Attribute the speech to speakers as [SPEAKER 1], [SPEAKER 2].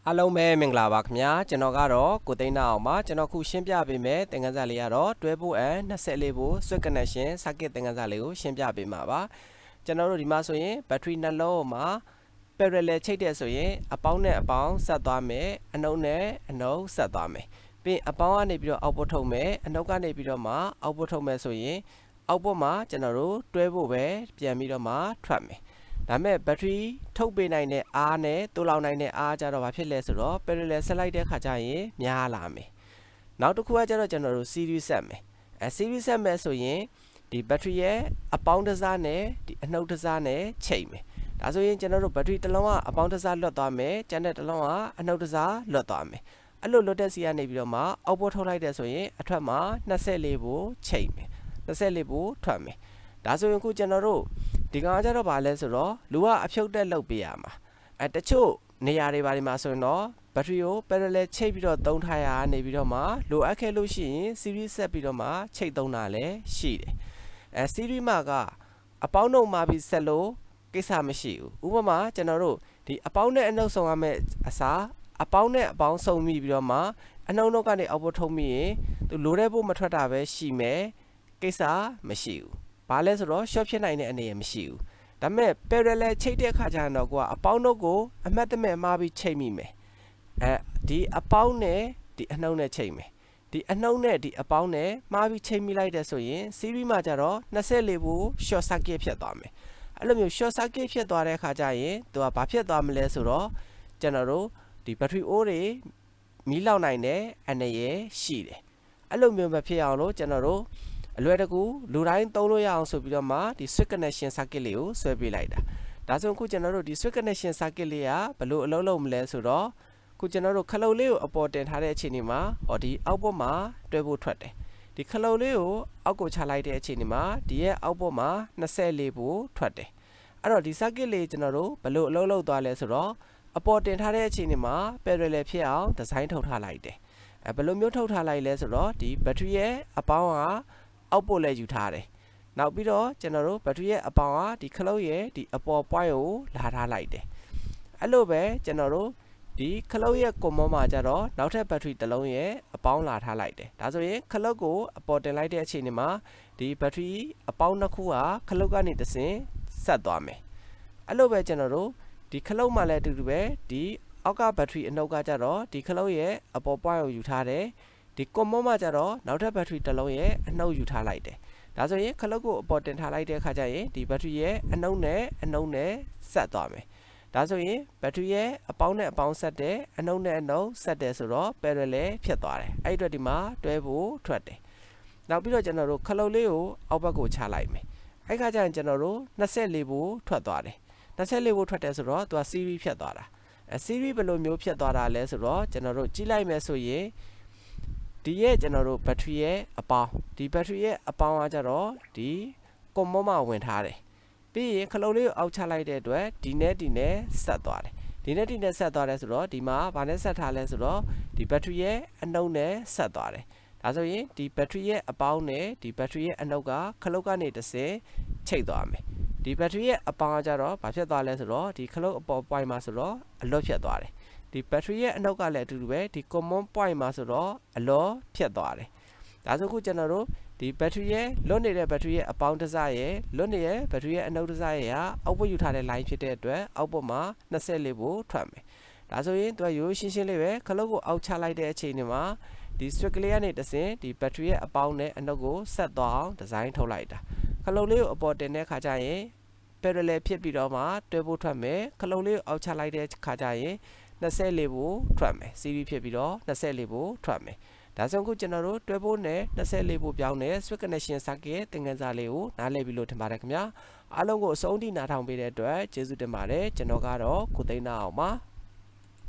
[SPEAKER 1] အားလုံးပဲမင်္ဂလာပါခင်ဗျာကျွန်တော်ကတော့ကိုသိန်းနာအောင်ပါကျွန်တော်ခုရှင်းပြပေးမယ်သင်ခန်းစာလေးကတော့တွဲဖို့အ24ဖို့ switch connection circuit သင်ခန်းစာလေးကိုရှင်းပြပေးမှာပါကျွန်တော်တို့ဒီမှာဆိုရင် battery နှလုံးမှာ parallel ချိတ်တဲ့ဆိုရင်အပေါင်းနဲ့အပေါင်းဆက်သွားမယ်အနှုတ်နဲ့အနှုတ်ဆက်သွားမယ်ပြီးအပေါင်းကနေပြီးတော့ output ထုတ်မယ်အနှုတ်ကနေပြီးတော့မှ output ထုတ်မယ်ဆိုရင် output မှာကျွန်တော်တို့တွဲဖို့ပဲပြန်ပြီးတော့မှထွက်မယ်ဒါမဲ့ battery ထုတ်ပေးနိုင်တဲ့အားနဲ့တူလောင်နိုင်တဲ့အားကြတော့ဘာဖြစ်လဲဆိုတော့ parallel ဆက်လိုက်တဲ့ခါကျရင်များလာမယ်နောက်တစ်ခုကကျတော့ကျွန်တော်တို့ series ဆက်မယ်series ဆက်မယ်ဆိုရင်ဒီ battery ရဲ့အပေါင်းတစ်စားနဲ့ဒီအနှုတ်တစ်စားနဲ့ချိန်မယ်ဒါဆိုရင်ကျွန်တော်တို့ battery တစ်လုံးကအပေါင်းတစ်စားလွတ်သွားမယ်ကျန်တဲ့တစ်လုံးကအနှုတ်တစ်စားလွတ်သွားမယ်အဲ့လိုလွတ်တဲ့စီကနေပြီးတော့မှ output ထုတ်လိုက်တဲ့ဆိုရင်အထွက်မှာ24ဖို့ချိန်မယ်24ဖို့ထွက်မယ်ဒါဆိုရင်ခုကျွန်တော်တို့ဒီကောင်ကကြတော့ဗာလဲဆိုတော့လူကအဖြုတ်တက်လုပ်ပေးရမှာတချို့နေရာတွေဘာတွေမှာဆိုရင်တော့ဘက်ထရီကို parallel ချိတ်ပြီးတော့သုံးထားရနေပြီးတော့မှလိုအပ်ခဲ့လို့ရှိရင် series ဆက်ပြီးတော့မှချိတ်သုံးတာလည်းရှိတယ်series မှာကအပေါင်းနှုတ်မှာပြီးဆက်လို့ကိစ္စမရှိဘူးဥပမာကျွန်တော်တို့ဒီအပေါင်းနဲ့အနှုတ်ဆောင်ရမယ့်အစားအပေါင်းနဲ့အပေါင်းဆုံမိပြီးတော့မှအနှုတ်နှုတ်ကနေ output ထုတ်မိရင်သူလိုတဲ့ဖို့မထွက်တာပဲရှိမယ်ကိစ္စမရှိဘူးဘာလဲဆိုတော့ short ဖြစ်နိုင်တဲ့အနေရမရှိဘူးဒါပေမဲ့ parallel ချိတ်တဲ့ခါကျရင်တော့ကိုကအပေါင်းနှုတ်ကိုအမှတ်တမဲ့မှားပြီးချိတ်မိမယ်ဒီအပေါင်းနဲ့ဒီအနှုတ်နဲ့ချိတ်မယ်ဒီအနှုတ်နဲ့ဒီအပေါင်းနဲ့မှားပြီးချိတ်မိလိုက်တဲ့ဆိုရင် series မှာကျတော့24ဖို့ short circuit ဖြစ်သွားမယ်အဲ့လိုမျိုး short circuit ဖြစ်သွားတဲ့ခါကျရင်သူကဘာဖြစ်သွားမလဲဆိုတော့ကျွန်တော်တို့ဒီ battery O တွေမီးလောင်နိုင်တဲ့အနေရရှိတယ်အဲ့လိုမျိုးမဖြစ်အောင်လို့ကျွန်တော်တို့အလွယ်တကူလူတိုင်းသုံးလို့ရအောင်ဆိုပြီးတော့မှဒီ switch connection circuit လေးကိုဆွဲပေးလိုက်တာဒါဆိုအခုကျွန်တော်တို့ဒီ switch connection circuit လေးကဘယ်လိုအလုပ်လုပ်မလဲဆိုတော့ခုကျွန်တော်တို့ခလုတ်လေးကိုအပေါ်တင်ထားတဲ့အချိန်ဒီမှာဒီ output မှာတွဲဖို့ထွက်တယ်ဒီခလုတ်လေးကိုအောက်ကိုချလိုက်တဲ့အချိန်ဒီမှာဒီရဲ့ output မှာ24ဖို့ထွက်တယ်အဲ့တော့ဒီ circuit လေးကျွန်တော်တို့ဘယ်လိုအလုပ်လုပ်သွားလဲဆိုတော့အပေါ်တင်ထားတဲ့အချိန်ဒီမှာ parallel ဖြစ်အောင်ဒီဇိုင်းထုတ်ထားလိုက်တယ်ဘယ်လိုမျိုးထုတ်ထားလိုက်လဲဆိုတော့ဒီ battery ရဲ့အပေါင်းကoutput လဲယူထားတယ်နောက်ပြီးတော့ကျွန်တော်တို့ battery ရဲ့အပေါင်းကဒီခလုတ်ရဲ့ဒီအပေါ် point ကိုလာထားလိုက်တယ်အဲ့လိုပဲကျွန်တော်တို့ဒီခလုတ်ရဲ့ common မှာကျတော့နောက်ထပ် battery တစ်လုံးရဲ့အပေါင်းလာထားလိုက်တယ်ဒါဆိုရင်ခလုတ်ကိုအပေါ်တင်လိုက်တဲ့အချိန်ဒီမှာဒီ battery အပေါင်းနှစ်ခုကခလုတ်ကနေတဆင့်ဆက်သွားမယ်အဲ့လိုပဲကျွန်တော်တို့ဒီခလုတ်မှာလည်းအတူတူပဲဒီအောက်က battery အနှုတ်ကကျတော့ဒီခလုတ်ရဲ့အပေါ် point ကိုယူထားတယ်ဒီ common မှာကျတော့နောက်ထပ် battery တစ်လုံးရဲ့အနှုတ်ယူထားလိုက်တယ်ဒါဆိုရင်ခလုတ်ကိုအပေါ်တင်ထားလိုက်တဲ့အခါကျရင်ဒီ battery ရဲ့အနှုတ်နဲ့ဆက်သွားမယ်ဒါဆိုရင် battery ရဲ့အပေါင်းနဲ့အပေါင်းဆက်တယ်အနှုတ်နဲ့အနှုတ်ဆက်တယ်ဆိုတော့ parallel ဖြစ်သွားတယ်အဲ့ဒီအတွက်ဒီမှာတွဲဖို့ထွက်တယ်နောက်ပြီးတော့ကျွန်တော်တို့ခလုတ်လေးကိုအောက်ဘက်ကိုချလိုက်မယ်အဲ့ခါကျရင်ကျွန်တော်တို့24ဖို့ထွက်သွားတယ်24ဖို့ထွက်တယ်ဆိုတော့သူက series ဖြစ်သွားတာseries ဘယ်လိုမျိုးဖြစ်သွားတာလဲဆိုတော့ကျွန်တော်တို့ကြည့်လိုက်မယ်ဆိုရင်ဒီရဲ့ကျွန်တော်တို့ battery ရဲ့အပေါင်းဒီ battery ရဲ့အပေါင်းကကြတော့ဒီ common မှာဝင်ထားတယ်ပြီးရင်ခလုတ်လေးကိုအောက်ချလိုက်တဲ့အတွက်ဒီနဲ့ဆက်သွားတယ်ဒီနဲ့ဆက်သွားတယ်ဆိုတော့ဒီမှာဘာနဲ့ဆက်ထားလဲဆိုတော့ဒီ battery ရဲ့အနှုတ်နဲ့ဆက်သွားတယ်ဒါဆိုရင်ဒီ battery ရဲ့အပေါင်းနဲ့ဒီ battery ရဲ့အနှုတ်ကခလုတ်ကနေတစ်ဆင့်ချိတ်သွားမယ်ဒီ battery ရဲ့အပေါင်းကကြတော့ဘာဖြစ်သွားလဲဆိုတော့ဒီခလုတ်အပေါ် point မှာဆိုတော့အလွတ်ဖြစ်သွားတယ်ဒီ battery ရဲ့အနှုတ်ကလည်းအတူတူပဲဒီ common point မှာဆိုတော့အလောဖြစ်သွားတယ်ဒါဆိုခုကျွန်တော်တို့ဒီ battery ရဲ့လွတ်နေတဲ့ battery ရဲ့အပေါင်းတစ်စားရဲ့လွတ်နေတဲ့ battery ရဲ့အနှုတ်တစ်စားရဲ့အောက်ပွတ်ယူထားတဲ့ line ဖြစ်တဲ့အတွက်အောက်ပွတ်မှာ24ဖို့ထွက်မယ်ဒါဆိုရင်သူကရိုးရှင်းရှင်းလေးပဲခလုတ်ကိုအောက်ချလိုက်တဲ့အချိန်ဒီမှာဒီ switch ကလေးကနေတဆင့်ဒီ battery ရဲ့အပေါင်းနဲ့အနှုတ်ကိုဆက်သွားအောင်ဒီဇိုင်းထုတ်လိုက်တာခလုတ်လေးကိုအပေါ်တင်တဲ့ခါကျရင် parallel ဖြစ်ပြီးတော့မှတွဲဖို့ထွက်မယ်ခလုတ်လေးကိုအောက်ချလိုက်တဲ့ခါကျရင်24ဖို့ထွက်မယ် series ဖြစ်ပြီးတော့24ဖို့ထွက်မယ်ဒါဆိုအခုကျွန်တော်တို့တွဲဖို့နဲ့24ဖို့ပြောင်းတဲ့ switch connection circuit သင်ခန်းစာလေးကိုနားလည်ပြီလို့ထင်ပါတယ်ခင်ဗျာအားလုံးကိုအဆုံးထိနားထောင်ပေးတဲ့အတွက်ကျေးဇူးတင်ပါတယ်ကျွန်တော်ကတော့ကိုသိန်းနာအောင်ပါ